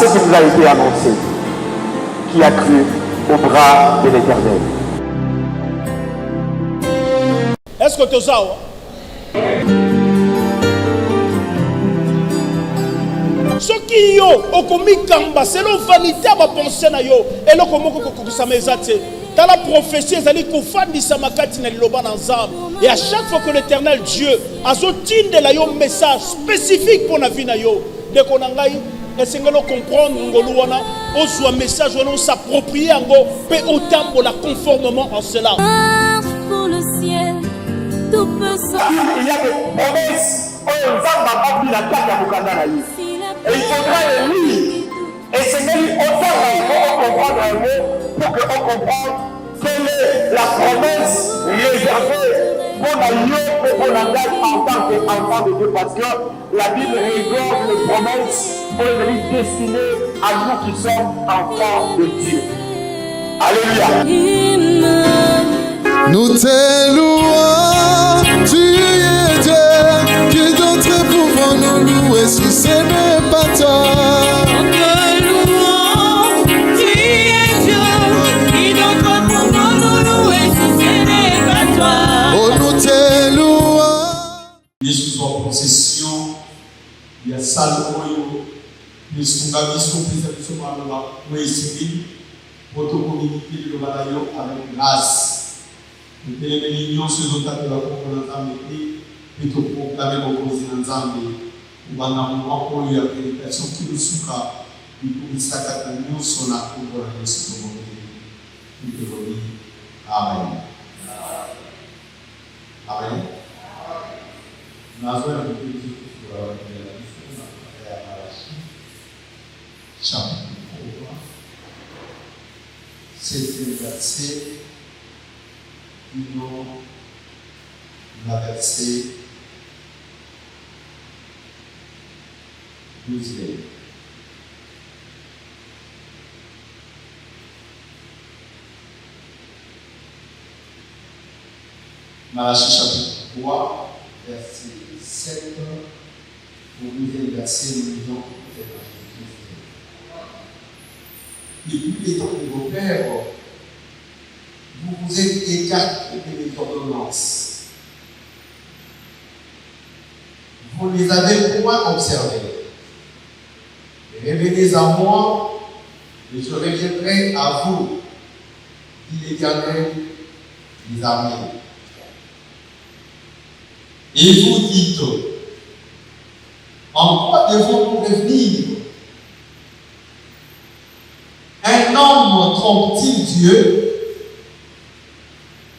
ce qui nous a été annoncé. Qui a cru au bras de l'Éternel? Est-ce que tu as ce qui yo okomi kamba selon vanité à ma pensée na yo et le komo kokokisa mezate dans la prophétie ezali kofandisa makati na liloba na nzambe et à chaque fois que l'Éternel Dieu azotindela yo message spécifique pour na vie na yo de konangai esengelo comprendre ngolu wana ozwa message wana s'approprier yango pe otambola conformément en cela. Pour le ciel tout peut s'envoler. Il y a des promesses et il faudra les lire. Et c'est même autant qu'on comprend un mot pour qu'on comprenne quelle est la promesse réservée pour la lieu pour la date en tant qu'enfant de Dieu. Parce que la Bible regorge les promesses pour les destinées à nous qui sommes enfants de Dieu. Alléluia. Nous te louons, tu es Dieu, qui d'autre pouvons nous louer si ce n'est pas toi? Nous te louons, tu es Dieu, qui d'autre pouvons nous louer si ce n'est pas toi? Oh, nous te louons. Jésus en possession, il y a Salomon, il y a pour te communiquer le balayo avec grâce. Nous te l'union sur nos tables de la confiance et te proclamer l'opposé dans Zambie. Nous allons encore lui appeler la personne qui nous soukha. Nous pouvons s'attaquer à nous sur la cour de la Jésus. Nous te voulons. Amen. Amen. Nous avons un peu de temps pour la chapitre 3. C'est le verset, nous la verset 12. Malachie chapitre 3, verset 7, au 12e verset, nous lisons depuis les temps de vos pères, vous vous êtes écartés de mes ordonnances. Vous ne les avez point observées. Revenez à moi, et je reviendrai à vous, dit l'Éternel des armées. Et vous dites, en quoi devons-nous revenir? Un homme trompe-t-il Dieu?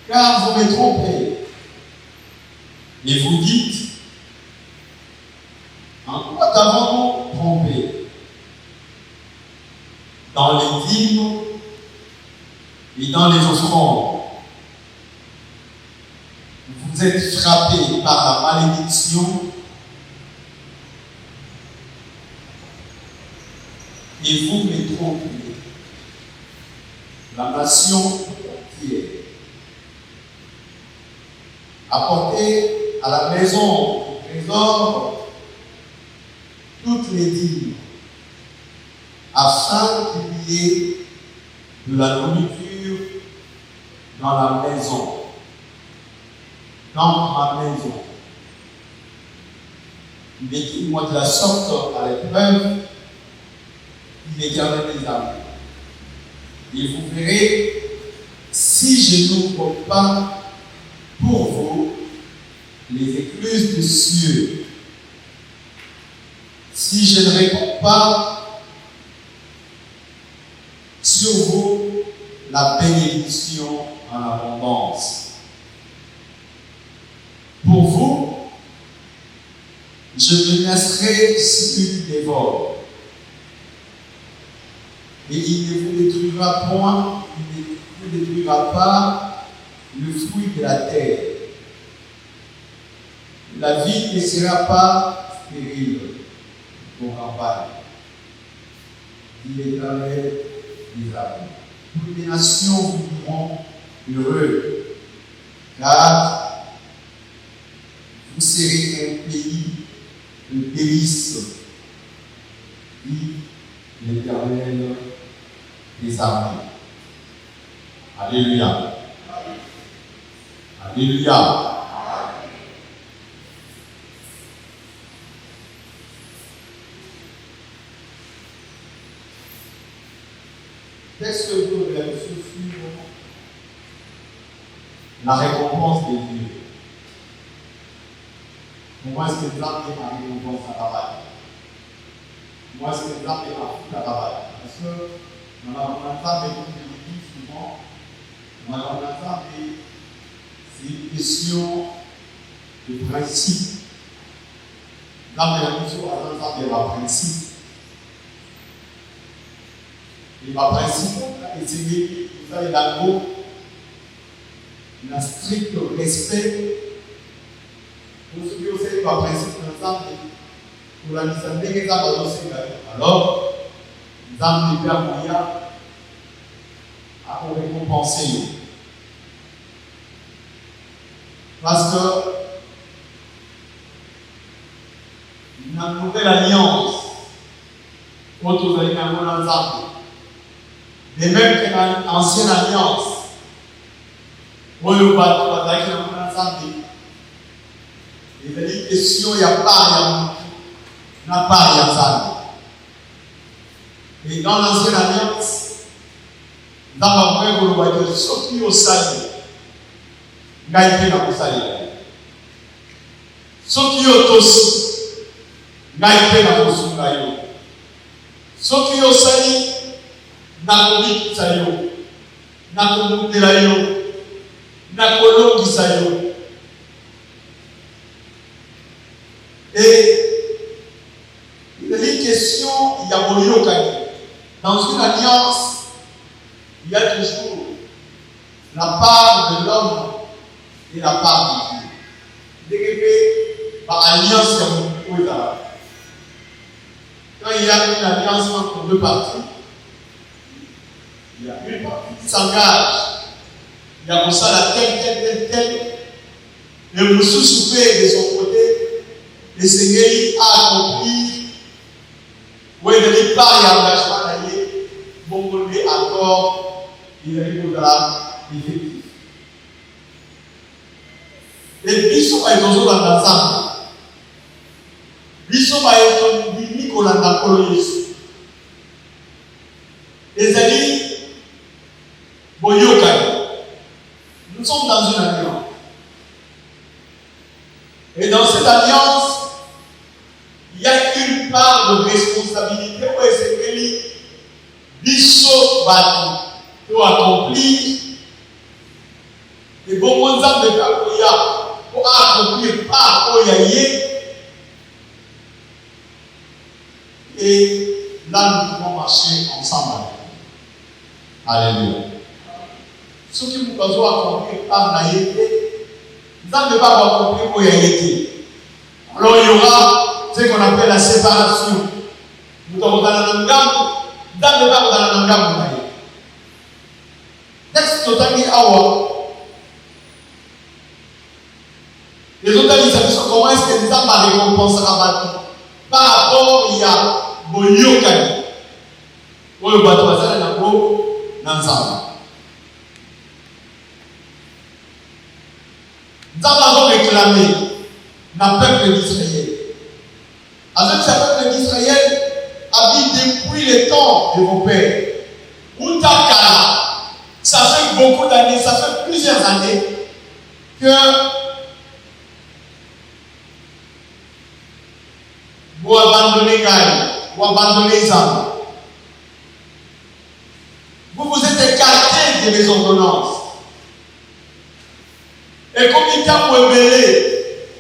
Car vous me trompez. Et vous dites, en quoi t'avons-nous trompé? Dans les dîmes et dans les offrandes. Vous êtes frappés par la malédiction et vous me trompez. La nation entière. Apportez à la maison du trésor toutes les dîmes, afin qu'il y ait de la nourriture dans la maison, dans ma maison. Mettez-moi de la sorte à l'épreuve, il est gardé des armes. Et vous verrez, si je n'ouvre pas pour vous les écluses des cieux, si je ne réponds pas sur vous la bénédiction en abondance. Pour vous, je menacerai celui qui dévore. Et il ne vous détruira point, il ne vous détruira pas le fruit de la terre. La vie ne sera pas stérile pour campagne. Dit l'Éternel des armées. Toutes les nations vous diront heureux, car vous serez un pays de délices, dit l'Éternel des armées. Alléluia. Alléluia. Qu'est-ce que vous avez suivre la récompense de Dieu? Comment est-ce que l'âme est à récompense à travail? Comment est-ce que l'âme est à foutre à travail? Parce que dans la femme, comme je le dis souvent, dans la femme, c'est une question de principe. L'âme est la mission à la femme, il y a un principe. Et ma principe, c'est que vous avez un strict respect pour ce que vous savez, ma principe, pour la mission des alors, nous avons des pères moyens à récompenser. Parce que une nouvelle alliance, quand vous avez un bon ensemble, de même que dans l'ancienne alliance, où il y a des questions, il n'y a pas, il n'y a pas, et dans l'ancienne alliance, dans la vraie globalité, ce qui est au salut, il y a été dans le salut. Ce qui est aussi, il y a été dans le salut. Ce qui est au salut, nakomi sayo nakomutela yo nakolongisa yo. Et il y a une question, il y a boyokani. Dans une alliance, il y a toujours la part de l'homme et la part de Dieu. Par alliance, quand il y a une alliance entre deux parties, il y a une partie qui s'engage. Il y a comme ça la telle. Le monsieur souffert de son côté, le Seigneur a accompli. Oui, il n'est pas engagement d'aller. Bon, on est encore. Il est effectif. Et Bissot est toujours dans l'ensemble. Bissot est unique au Landakolo Yesu. Les amis, nous sommes dans une alliance. Et dans cette alliance, il y a une part de responsabilité pour essayer Bissot pour accomplir les bons moyens de Kakoya pour accomplir par Oyaye. Et là, nous pouvons marcher ensemble. Alléluia. Ce qui vous besoin accomplir par la yété, nous n'avons pas accomplir pour y aller. Alors il y aura ce qu'on appelle la séparation. Nous avons dans la langue, nous n'avons pas dans la langue. Texte total awa. Les autres disent comment est-ce que nous avons récompensé par rapport il y a Boyokani. Où le bateau va s'arrêter dans l'ensemble. Nous avons réclamé le peuple d'Israël. Avec ce peuple d'Israël habite depuis le temps de vos pères. Outakara, ça fait beaucoup d'années, ça fait plusieurs années que vous abandonnez Gaï, vous abandonnez les âmes. Vous vous êtes écarté des ordonnances. Et comme il y a un rebelle,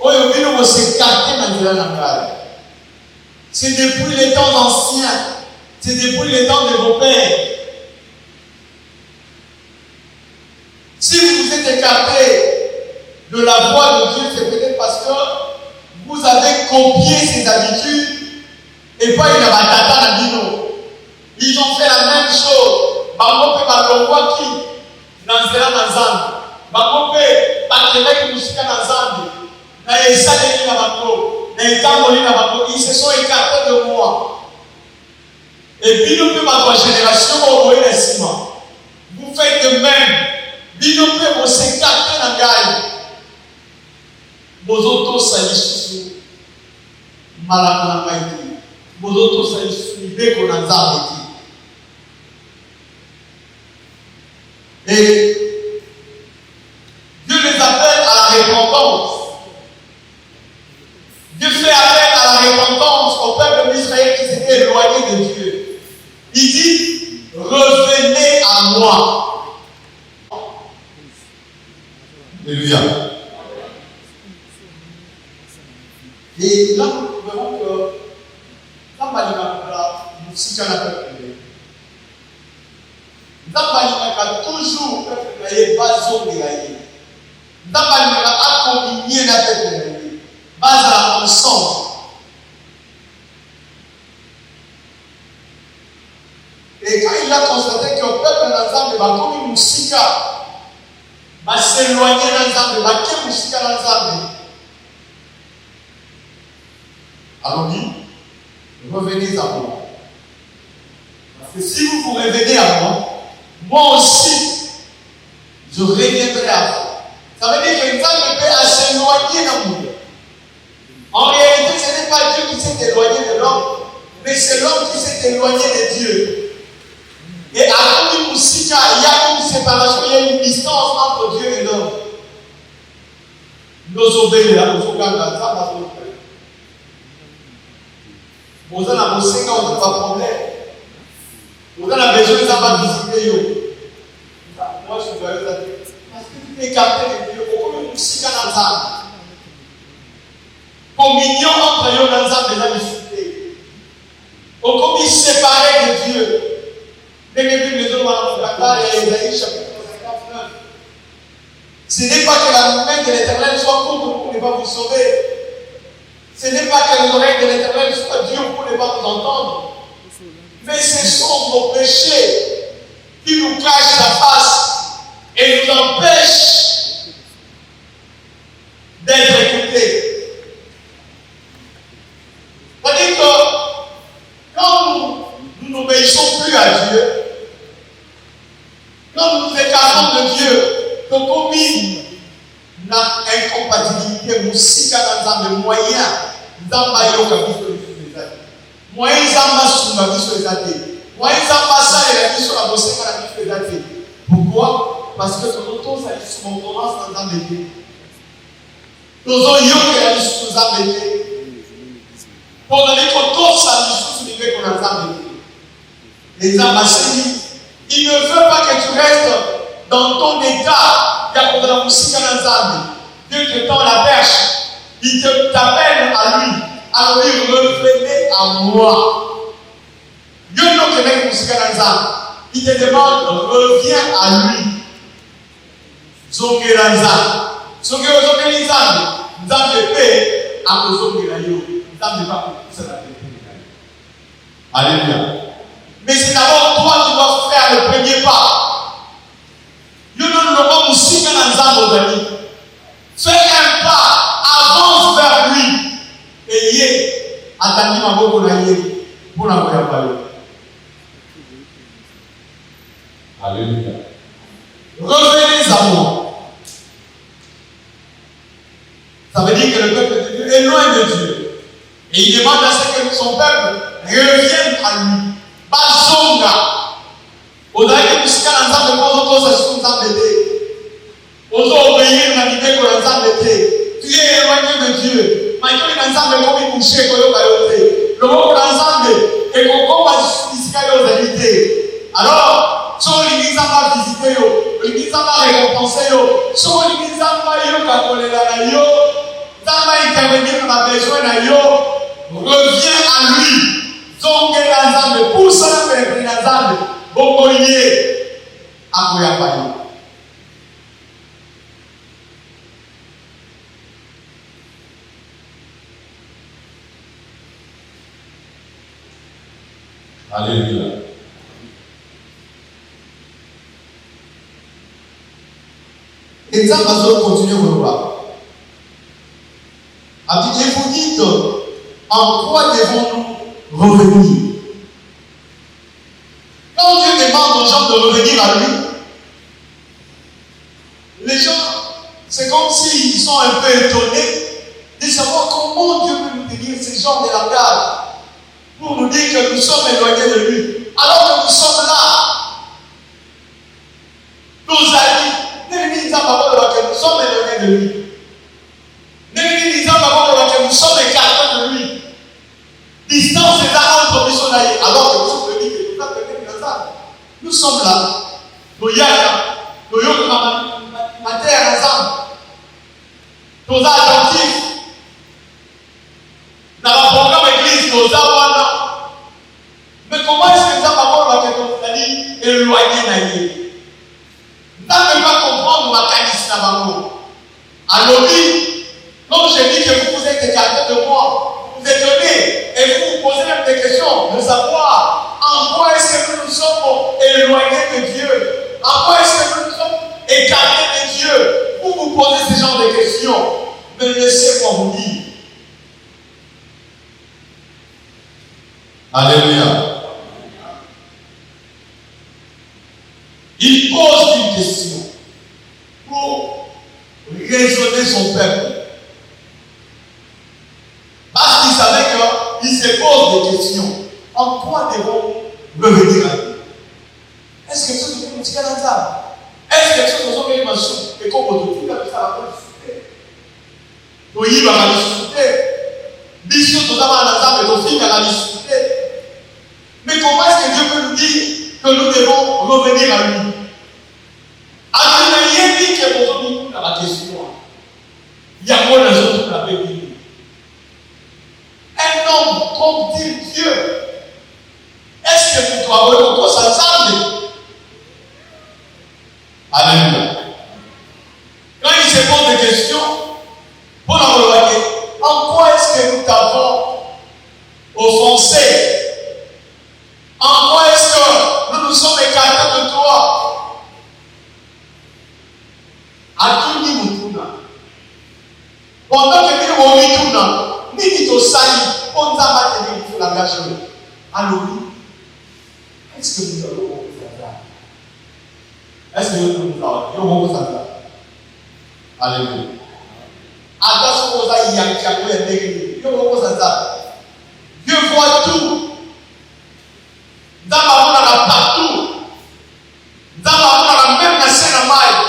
on s'est écarté dans la langue. C'est depuis les temps anciens, c'est depuis les temps de vos pères. Si vous vous êtes écarté de la voie de Dieu, c'est peut-être parce que vous avez copié ses habitudes et pas une abatata à Dino. Ils ont fait la même chose. Bangope balongwa ki nanzela nazambi. Bangope bakeleki musika nazambi. Na esaleli na bango, na etamboli na bango. Ils se sont écartés de moi. Et puis, nous pouvons ma génération envoyer les ciments. Vous faites de même. Bino peut vous s'écarter dans la gagne. Vos autos s'agissent malakanaïti. Vos autos s'agissent libés qu'on a zarbeti. Et Dieu les appelle à la repentance. Dieu fait appel à la repentance au peuple d'Israël qui s'était éloigné de Dieu. Il dit, revenez à moi. Alléluia. Et là, nous verrons que toujours ensemble. Et quand il a constaté que le peuple d'Azam va comme une moussika, va s'éloigner d'Azam, va qu'est moussika d'Azam. Alors dit, revenez à moi. Parce que si vous vous revenez à moi, moi aussi, je reviendrai à vous. Ça veut dire que Dieu peut s'éloigner d'un monde. En réalité, ce n'est pas Dieu qui s'est éloigné de l'homme, mais c'est l'homme qui s'est éloigné de Dieu. Et à cause du Moussika, il y a une séparation, il y a une distance entre Dieu et l'homme. Nous obéissons, nous obéissons, vous avez un bossé quand on n'a pas de problème. Vous avez besoin de savoir visiter. Moi, je dois vous dire. Parce que tu es écarté de Dieu. Pourquoi nous sommes dans le sang? Communion entre eux dans le sang déjà discuté. Pourquoi ils sont séparés de Dieu? Dès que nous sommes dans le Dakar et Isaïe chapitre 59. Ce n'est pas que la main de l'Éternel soit contre vous pour ne pas vous sauver. Ce n'est pas que les oreilles de l'Éternel soient dures pour ne pas nous entendre. Mais ce sont nos péchés qui nous cachent la face et nous empêchent d'être écoutés. C'est-à-dire que quand nous n'obéissons plus à Dieu, quand nous nous écartons de Dieu, que combine na incompatibilité, musika dans le moyen, zamba yoka biso les ate. Moyen zamba sunga biso les ate. Moyen zamba ça et la biso la bosseka la biso les ate. Pourquoi? Parce que nous tous à l'issue concurrence dans le Dieu. Nous avons yoka la biso nous a mené. Pendant les tous à l'issue du niveau qu'on a mené. Les zamba dit, il ne veut pas que tu restes dans ton état. Dieu te tend la perche, il t'appelle à lui, alors il revenez à moi. Dieu ne te met il te demande, reviens à lui. Zongelanza. Zongelanza. Nzambe paix à Zongelayo. Nzambe pas pour ça. Alléluia. Mais c'est d'abord toi qui dois faire le premier pas. Fais un pas, avance vers lui. Et yé, attendez ma boue pour la yé, pour la voyer par eux. Alléluia. Revenez à moi. Ça veut dire que le peuple de Dieu est loin de Dieu. Et il demande à ce que son peuple revienne à lui. Bazonga. Au-delà de ce qu'on a de nous obéir à l'idée que nous avons été. Tu es éloigné de Dieu. Maintenant, nous avons comme une bouchée que nous avons été. Le mot que nous avons et qu'on va visiter aux réalités. Alors, si l'église va visiter, l'église va récompenser, si l'église va intervenir dans le besoin, reviens à lui. Donc, nous avons pour ça, nous avons beaucoup lié à Koyapayo. Alléluia. Et ça va se continuer au revoir. Et vous dites, en quoi devons-nous revenir? Quand Dieu demande aux gens de revenir à lui, les gens, c'est comme s'ils sont un peu étonnés de savoir comment Dieu peut nous tenir ce genre de langage pour nous dire que nous sommes éloignés de lui. Alors que nous sommes là. Nos amis, nous sommes éloignés de lui. Nous sommes écartés de lui. Distance est là entre nous sommes là. Alors que nous sommes venus, nous sommes là. Nous y allons. Ma terre ensemble. Nous attentifs. Dans le programme église, nous avons. Mais comment est-ce que nous avons éloigné d'ailleurs? Nous n'avons pas comprendre ma qualité. Alors, comme je dis que vous êtes écartés de moi, vous étonnez et vous vous posez même des questions de savoir en quoi est-ce que nous sommes éloignés de Dieu, en quoi est-ce que nous sommes écartés de Dieu. Vous vous posez ce genre de questions, mais laissez-moi vous dire. Alléluia. Il pose une question pour raisonner son peuple. Parce qu'il savait qu'il se pose des questions. En quoi devons-nous revenir à Dieu? Est-ce que ce que nous disons dans ça? Est-ce que ce que nous avons dit et comme on dit, ça va pas discuter. Nous y allons discuter. Bisous, nous avons dans ça, mais nos filles vont discuter. Mais comment est-ce que Dieu peut nous dire que nous devons revenir à lui? Alors, il n'y a rien dit que nous avons dit dans la question. Il y a moins de gens qui l'avaient dit. Un homme trompe-t-il Dieu? Est-ce que vous croyez que ça semble? Alléluia. Quand il se pose des questions, pour la regarder, en quoi est-ce que nous t'avons offensé? En quoi est-ce que nous nous sommes écartés de toi? À tout niveau, pendant que nous avons ni dit au salut, on a maintenu le langage. Alors, est-ce que nous allons faire ça? Est-ce que nous allons faire ça? Alléluia. Attention aux aïeux qui ont été Dieu voit tout. Dans ma main, partout. Dans ma main, même la scène à maille.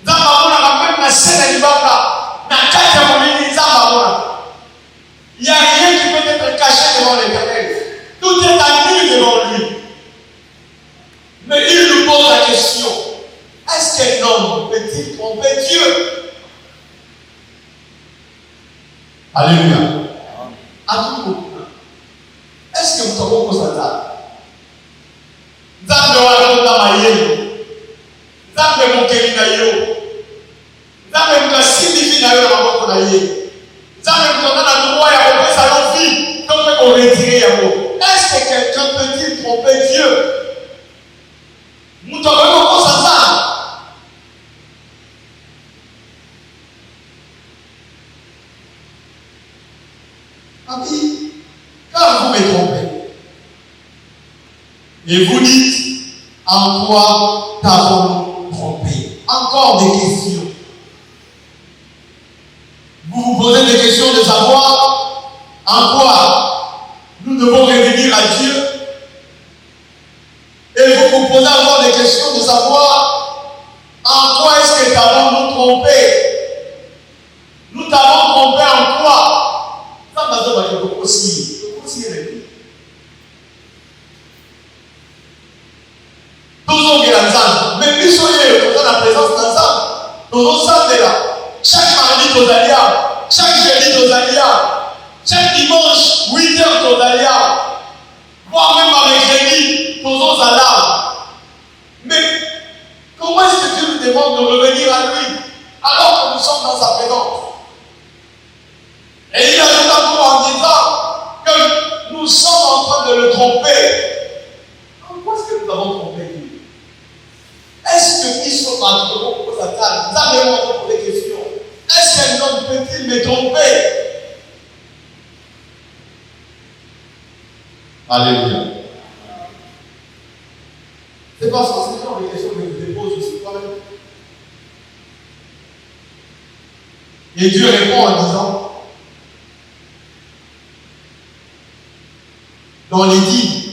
Dans ma main, même la scène à l'ibaka. Il n'y a rien qui peut être caché devant l'Éternel. Tout est à nu devant lui. Mais il nous pose la question, est-ce qu'un homme peut-il tromper Dieu? Alléluia. À tout moment. Est-ce que vous savez quoi ça? Zambe wa maïe. Zambe mokeli na yo. Zambe mkasidifi na yo na maboko na ye. Zambe mkona na droit ya kopesa yo vie. Donc on retire yango. Est-ce que quelqu'un peut-il tromper Dieu? Mutoko ko ça. Abi, quand vous me trompez, et vous dites, en quoi t'avons-nous trompé? Encore des questions. Vous vous posez des questions de savoir en quoi nous devons revenir à Dieu. Et vous vous posez encore des questions de savoir en quoi est-ce que t'avons-nous trompé? Nous t'avons trompé en quoi? Ça m'a dit que vous aussi. Toujours que l'ensemble, mais plus soyez dans la présence d'ensemble, nous sommes là. Chaque mardi, nos alliés, chaque jeudi, nos alliés, chaque dimanche, 8h, nos alliés, voire même à mercredi, nos alarmes. Mais comment est-ce que Dieu nous demande de revenir à lui alors que nous sommes dans sa présence? Et il ajoute encore en disant que nous sommes en train de le tromper. Pourquoi est-ce que nous avons trompé Dieu? Est-ce que ils sont maintenant pour sa table? Nous avons posé des questions. Est-ce qu'un homme peut-il me tromper? Alléluia. Et Dieu répond en disant, dans les dîmes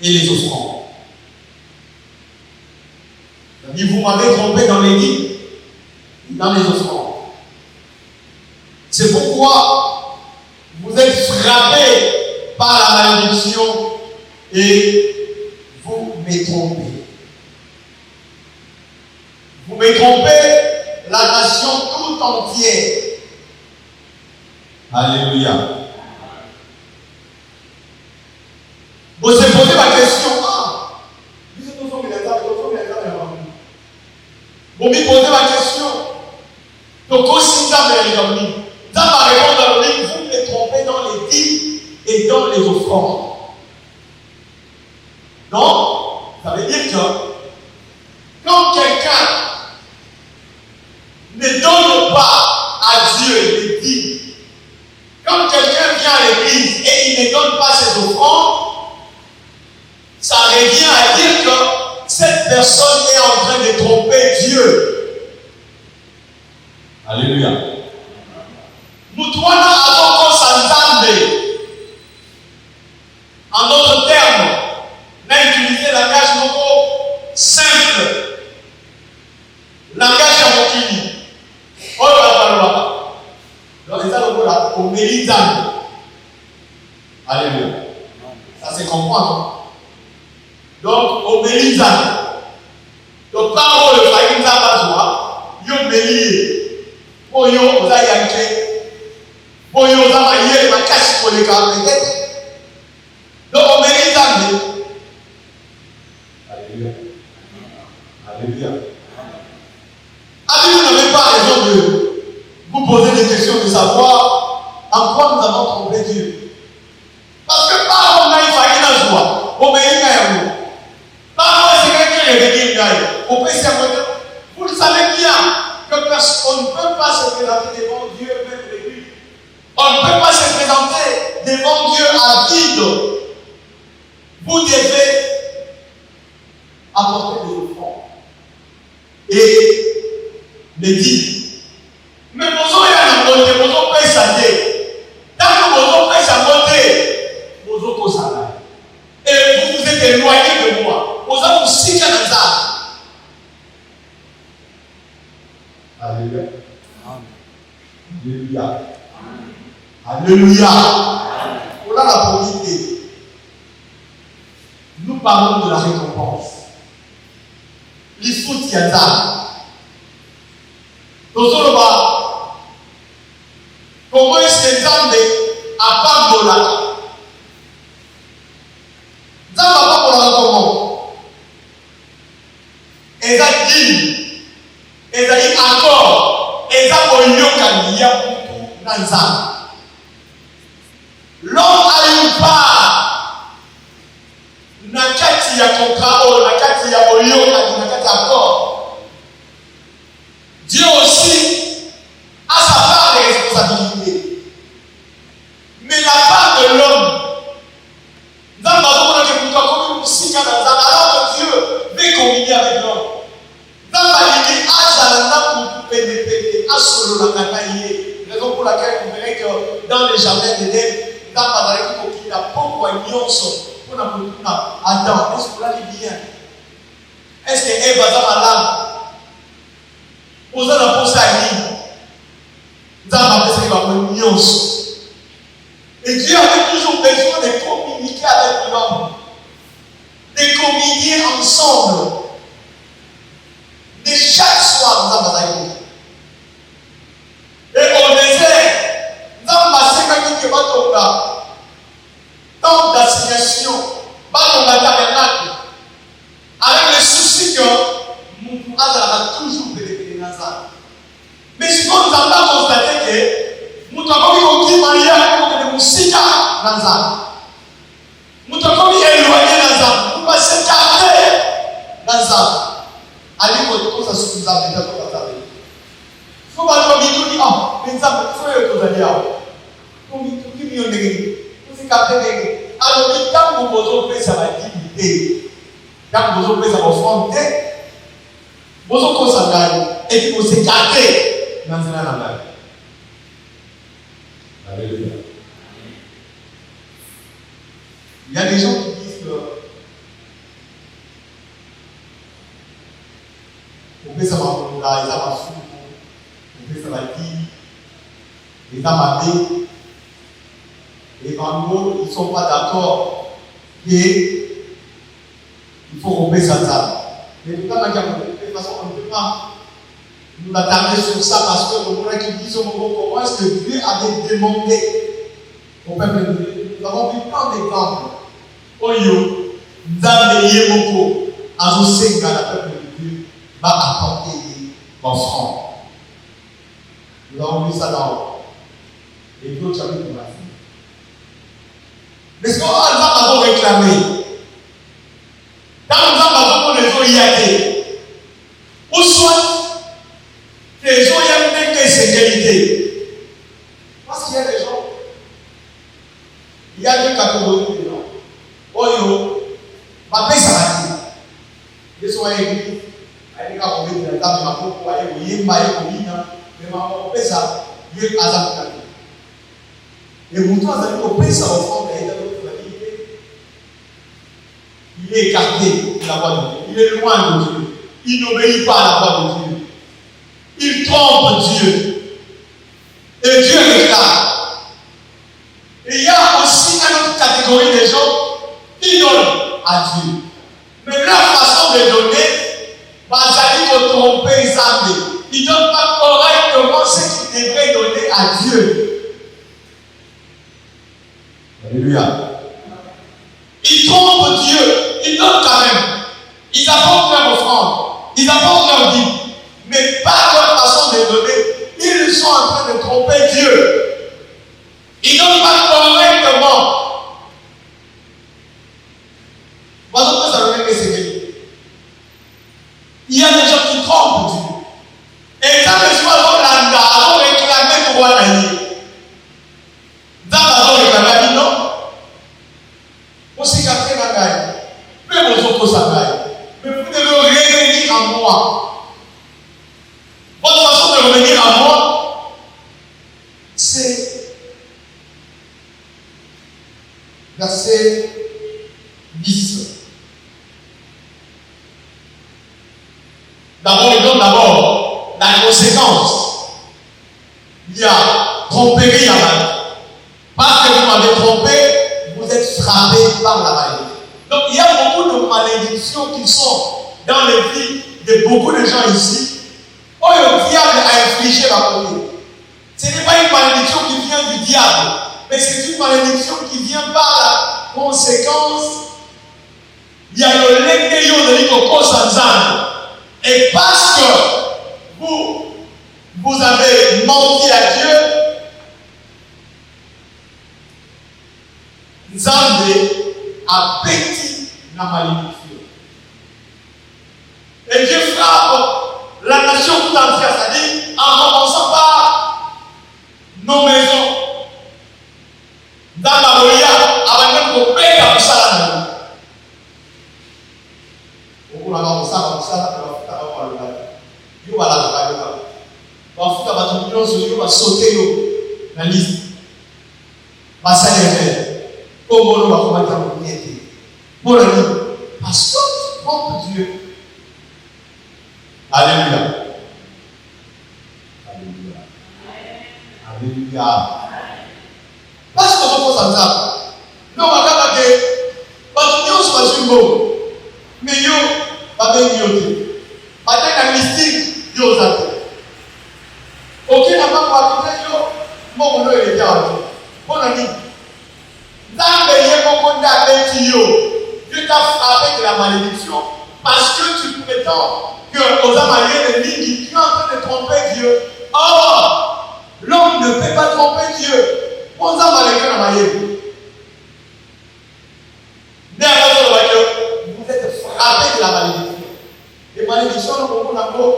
et les offrandes. Il dit, vous m'avez trompé dans les dîmes et dans les offrandes. C'est pourquoi vous êtes frappés par la malédiction et vous me trompez. Vous me trompez la nation tout entière. Alléluia. Vous se posez la question, vous me posez la question, donc aussi ça va répondre à lui, vous me trompez dans les dîmes et dans les offrandes. Donc, ça veut dire que quand quelqu'un ne donne pas à Dieu les dîmes, quand quelqu'un vient à l'église et il ne donne pas ses offrandes, ça revient à dire que cette personne est en train de tromper Dieu. Alléluia. Mutuana avoko santande. En d'autres termes, on a utilisé le langage beaucoup simple. Langage à mokili. Oh la. Donc ça le voilà au mélitan. Alléluia. Ça se comprend. Donc, au Mélisan, donc quand on le fait, il y a un bélier, pour y avoir un yanké, pour y avoir un yé, ma cache pour les gars, donc au Mélisan, alléluia, alléluia. Avez-vous n'avez pas raison de vous poser des questions de savoir en quoi nous avons trompé Dieu? Parce que par on a une faillite en soi, au Mélisan, vous le savez bien que personne ne peut pas se présenter devant Dieu même l'église. On ne peut pas se présenter devant Dieu à vide. Vous devez apporter des offrandes et les dire. Mais vous avez un côté, vous avez un côté. Tant que vous avez un côté, vous avez un salaire. Et vous vous êtes éloigné de moi. Vous avez aussi qu'un hasard. Alléluia. Alléluia. Alléluia. Voilà la probité. Nous parlons de la récompense. Il faut y aller. Comment est-ce que Zambé a pas de la comment ezali ezali accord eza koyoka ya mutu na Nzambe. L'homme a une part na kati ya contrat na kati ya koyoka na kati ya accord. Dieu aussi a sa part de responsabilité. Mais la part de l'homme, alors que Dieu veut communier avec l'homme. Raison pour laquelle vous verrez que dans les jardins d'Éden, il a beaucoup de nuances pour Adam. Est-ce que vous l'avez bien? Est-ce que Eve a malade? Vous avez pensé à lui. Vous avez pensé à une nuance. Et Dieu avait toujours besoin de communiquer avec l'homme. De communier ensemble. De chaque soir, nous avons besoin. Et au désert, nous avons besoin de tant d'assignation, avec le souci que nous avons toujours bénéficié de Nazareth. Mais si nous avons constaté que nous avons dit Maria, nous musika Nazareth. Nous avons éloigné Nazareth. Nous avons écarté Nazareth. Allez, vous avez dit, vous avez dit, faut pas dire, mais ça me fait dire, alors, quand vous avez ça va dignité, quand vous avez ça va fronter, vous avez ça et puis vous écartez Nanzina Nanga. Alléluia. Il y a des gens qui disent que on peut savoir qu'on a les amas fous, on peut savoir qui, les amas et en gros, ils ne sont pas d'accord et il faut qu'on paie ça. Mais tout cas, de toute façon, on ne peut pas nous attarder sur ça parce que le moment qui dit comment est-ce que Dieu avait demandé au peuple de Dieu. Nous avons vu plein d'exemples. Oyo, Nzambe Yemoko, Azosenga, le peuple de Dieu, va apporter l'offrande. Nous avons vu ça dans les autres chapitres de la vie. Mais ce qu'on va réclamer, quand nous avons les eaux yadées, ou soit les eaux yadées que sécurité. Parce qu'il y a des gens, il y a deux catégories de gens. Oyo, ma paix s'arrête. Les eaux yadées, il y a des gens qui ont été dans la table, il y a des gens qui ont été ça, il y a des gens et pourtant, vous avez compris ça au fond, il est écarté de la voie de Dieu. Il est loin de Dieu. Il n'obéit pas à la voie de Dieu. Il trompe Dieu. Et Dieu réclame. Et il y a aussi une autre catégorie de gens qui donnent à Dieu. Mais leur façon de donner va dire tromper les âmes. Ils ne donnent pas correctement ce qu'ils devraient donner à Dieu. Alléluia. Ils trompent Dieu. Ils donnent quand même. Ils apportent leur offrande. Ils apportent leur vie. Mais par leur façon de donner, ils sont en train de tromper Dieu. Ils ne donnent pas correctement. Voilà ça veut dire que c'est. Il y a des gens qui trompent Dieu. Et quand les gens ont réclamé droit à Dieu. Dans réclamé non. Aussi qu'après la gagne. Mais vos autres s'agaillent. Mais vous devez revenir à moi. Votre façon de revenir à moi, c'est verset 10. D'abord, il donne d'abord la conséquence. Il y a tromperie à la. Parce que vous m'avez trompé, vous êtes frappé par la malédiction. Donc il y a beaucoup de malédictions qui sont dans les vies de beaucoup de gens ici. Oh, le diable a infligé la première. Ce n'est pas une malédiction qui vient du diable, mais c'est une malédiction qui vient par la conséquence. Il y a le legueyo de l'Ikoko Sanzan. Et parce que vous avez menti à Dieu, Nzambe a péti la malédiction. Et Dieu frappe la nation tout entière, c'est-à-dire en commençant par nos maisons. Dans la Moria, avant même qu'on paye comme ça. On va comme ça, on va sauter la liste. Parce que tu trompes Dieu. Alléluia. Alléluia. Alléluia. Parce que je pense à ça. Non, on va pas dire. Parce que nous sommes sur le mais yo, pas bien yoté. Pas bien la mystique, yo ça. Ok, n'a pas pour appeler yo. Mon nom est déjà. Bon ami. Dans les yeux, mon avec yo. Dieu t'a frappé de la malédiction parce que tu prétends que aux amalés de Ligi, tu es en train de tromper Dieu. Or, l'homme ne peut pas tromper Dieu. Aux amalés de Malayé. Vous êtes frappé de la malédiction. Les malédictions, nous avons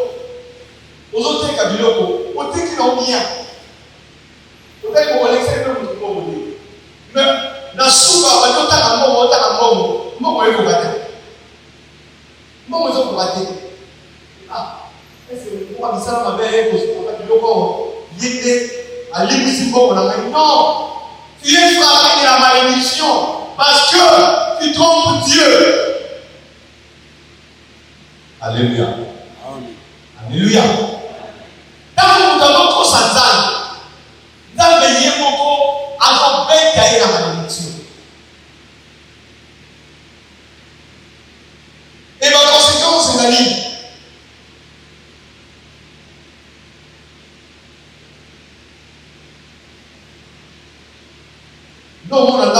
aux autres Kabiloko, aux autres qui l'ont bien. Peut-être qu'on va laisser le monde. Mais dans Souba, on va dire ah, est-ce que vous avez ça, ma belle, Non, tu es frappé de la malédiction parce que tu trompes Dieu. Alléluia. Alléluia. Dans notre Satan, dans le Yémoko, avant de faire la malédiction. Et ma conséquence, c'est la ligne. Non, on a la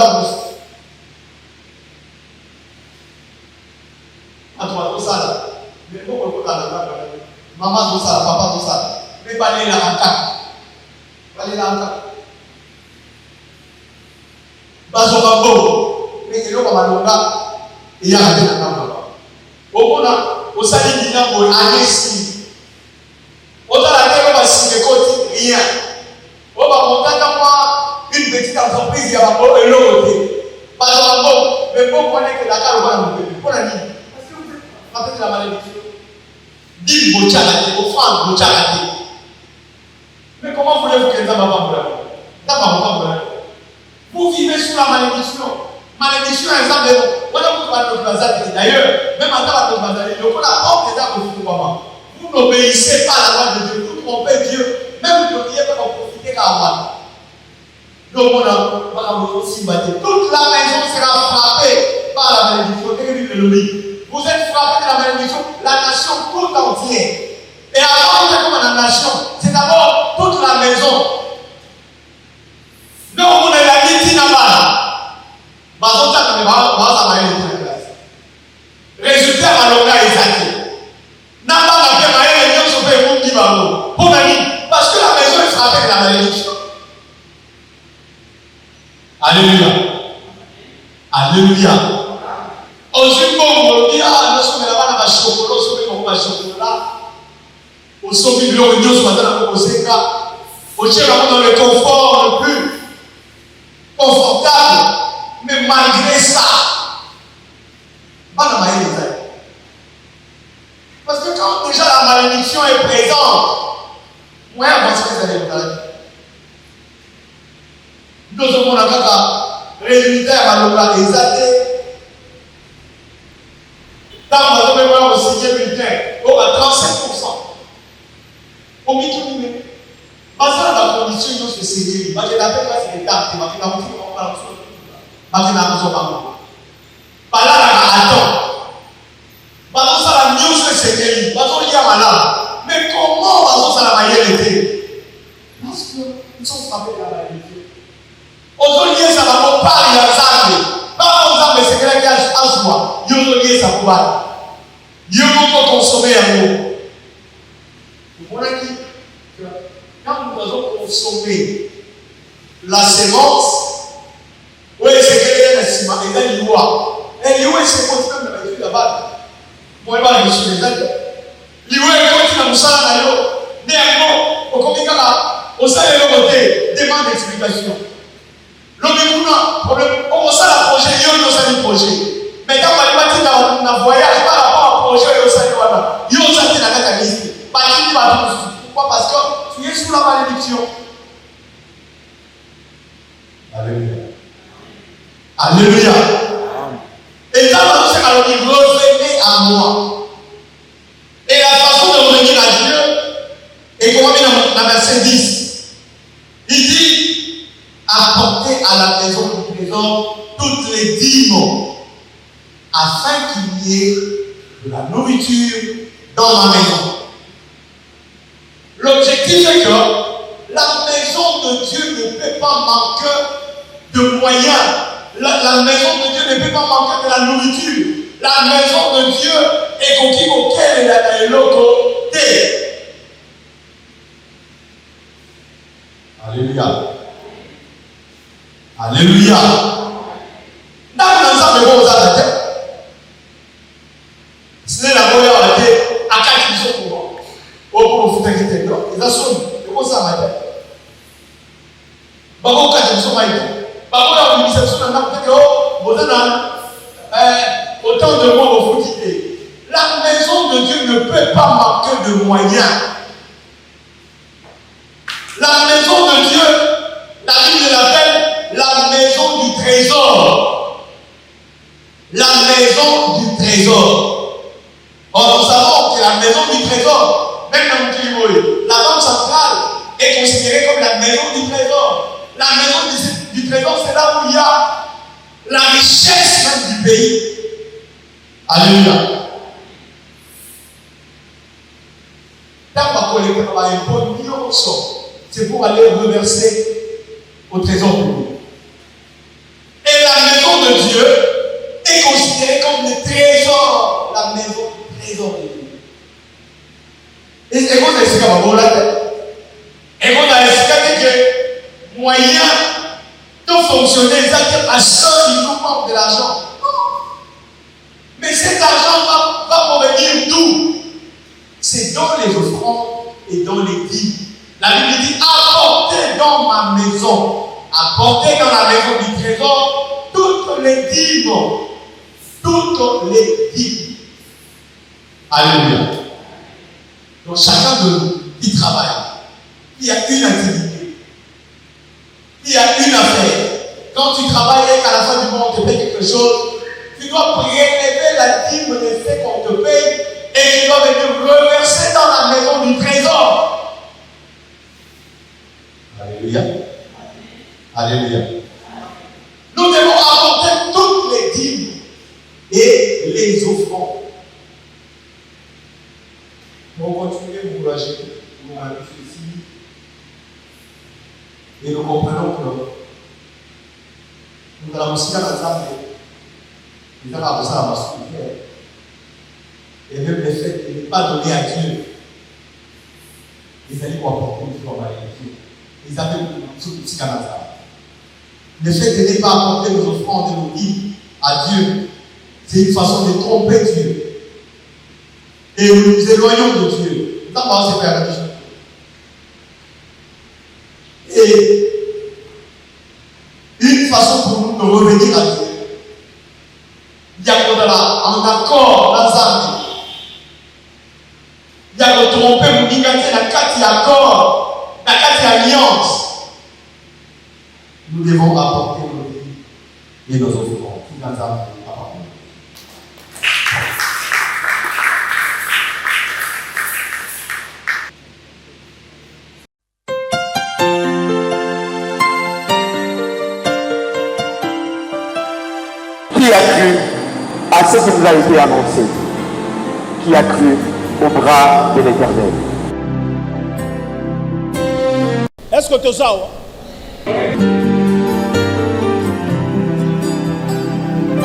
attends, tout ça. Mais pourquoi on a la maman, tout ça, papa, tout ça. Mais pas les la rancade. Pas les la rancade. Bazobabo. Mais il y a un malonga. Il y a un malonga. Au sali dinamo anesi. Autant la terre va s'y récolter rien. On va monter dans moi une petite entreprise qui a un peu éloigné. Par exemple, mais pour connaître que Dakar va nous faire. Pour la dire. Parce que vous êtes la malédiction. Dis Bochalate, offrande Bochalate. Mais comment voulez-vous que ça va pas vous vivez sous la malédiction. Malédiction, exemple, d'ailleurs, même en tant que vous n'obéissez pas à la loi de Dieu, vous trompez Dieu, même vous ne devriez pas profiter qu'à moi. Donc, toute la maison sera frappée par la malédiction. Vous êtes frappés de la malédiction, la nation toute entière. Et avant de comme la nation, c'est d'abord toute la maison. Donc, on est la litine là-bas. Résultat, malonga exact. Parce que la maison est frappée de la malédiction. Alléluia. Alléluia. Ensuite, on dit, ah, nous sommes là-bas dans le chocolat. Au sommet de l'Union, nous sommes dans le confort le plus confortable. Mais malgré ça, pas dans parce que quand déjà la malédiction est présente, moi, je pense que ça va être nous avons un résultat à l'oral exalté. Dans ma mémoire au 6e bulletin, à 35%. Au milieu du milieu. Parce que la condition de ce CDI, parce que la paix, c'est des cartes, parce que la musique, on va parce que la musique, on va par là, attends. Parce que ça, la news, c'est CDI. Parce qu'il y a malade. Mais comment, parce que ça, la maillère était? Parce qu'ils sont frappés de la maladie. Aujourd'hui, ça va pas parler à ça. Pas comme ça, mais c'est quelqu'un qui a un soin. Aujourd'hui, ça va pas. Dieu va consommer un mot. Vous voyez qui? Quand nous allons consommer la sémence, oui, c'est quelqu'un qui a un et l'ivoire. Et l'ivoire, c'est continue de mettre là-bas. Moi, je suis les aides. L'ivoire, continue à nous saluer. Néanmoins, au communicat, au salaire de côté, demande d'explication. Le problème, on sait la projet, il y a un projet. Mais quand on va dire dans un voyage, par rapport au projet, il y a un liste. Pourquoi? Parce que tu es sous la malédiction. Alléluia. Alléluia. Et là, c'est alors il revenait à moi. Et la façon de revenir à Dieu, et comment il dans verset 10, il dit apportez à la maison du trésor toutes les dîmes, afin qu'il y ait de la nourriture dans ma maison. L'objectif est que la maison de Dieu ne peut pas manquer de moyens. La maison de Dieu ne peut pas manquer de la nourriture. La maison de Dieu est conquise auquel elle est côté. Alléluia. Alléluia. Dans l'ensemble de vos arrêtés, ce n'est la bonne arrêté à 4 jours pour moi. Au pour vous inquiéter. Ils assument. Comment ça va être? Babo 4 jours va être. Babo la organisation n'a pas fait que vous avez autant de mois au foot. La maison de Dieu ne peut pas manquer de moyens. La maison de Dieu, la Bible l'appelle la maison du trésor. La maison du trésor. Or, nous savons que la maison du trésor, même dans le Kimoï, la banque centrale est considérée comme la maison du trésor. La maison du trésor, c'est là où il y a la richesse même du pays. Alléluia. C'est pour aller reverser au trésor public. Et la maison de Dieu est considérée comme le trésor, la maison du trésor de Dieu. Et c'est quoi ce que vous avez? Et vous avez expliqué que moyen de fonctionner exactement à ça, il nous manque de l'argent. Mais cet argent va provenir d'où? C'est dans les offrandes et dans les dîmes. La Bible dit apportez dans ma maison, apportez dans la maison du trésor toutes les dîmes. Toutes les dîmes. Alléluia. Donc chacun de nous qui travaille, il y a une activité, il y a une affaire. Quand tu travailles et qu'à la fin du mois on te paye quelque chose, tu dois prélever la dîme des faits qu'on te paye et tu dois venir reverser dans la maison du trésor. Alléluia. Alléluia. Nous devons apporter toutes les dîmes et les offrandes. Pour continuer à vous lâcher, nous allons ici. Et nous comprenons que nous allons aussi à la table. Nous allons avoir ça à la et même le fait de ne pas donner à Dieu, les amis vont apporter une forme à Dieu. Ils appellent tout petit Canada. Le fait de ne pas apporter nos offrandes et nos dîmes à Dieu, c'est une façon de tromper Dieu. Et nous nous éloignons de Dieu. Nous avons fait la religion. Et une façon pour nous de revenir à Dieu. Il y a en accord dans Zambie. Il y a trompé mon digate la carte accord, la carte alliance. Nous devons apporter nos vies et nos offrandes. Tout dans Zambie. Qui a cru à ce qui nous a été annoncé? Qui a cru au bras de l'Éternel? Est-ce que tu as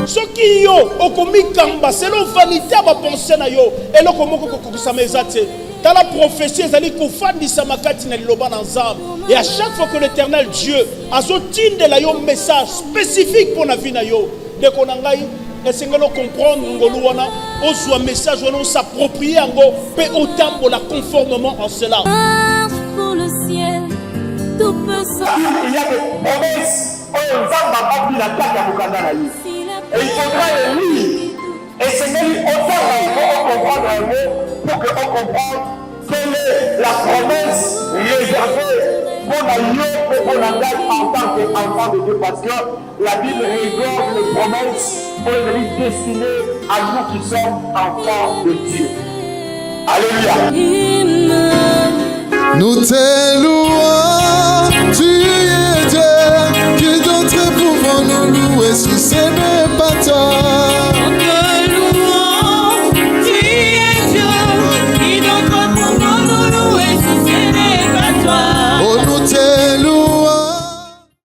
ce qui yo okomi kamba selon vanité à ma pensée na yo et le komo kokokisa mezate dans la prophétie ezali kofandisa makati na liloba na nzambe et à chaque fois que l'Éternel Dieu azotindela yo message spécifique pour la vie na yo de konangai esengelo comprendre ngolu wana ozwa message wana s'approprier yango pe otambola conformément en cela. Pour le ciel, tout peut Il y a des promesses. Et il faudra les lire. Et c'est même autant comprendre un mot pour qu'on comprenne quelle est la promesse réservée pour la lieu pour la date en tant qu'enfant de Dieu. Parce que la Bible réserve les promesses pour les destinées à nous qui sommes enfants de Dieu. Alléluia. Nous te louons.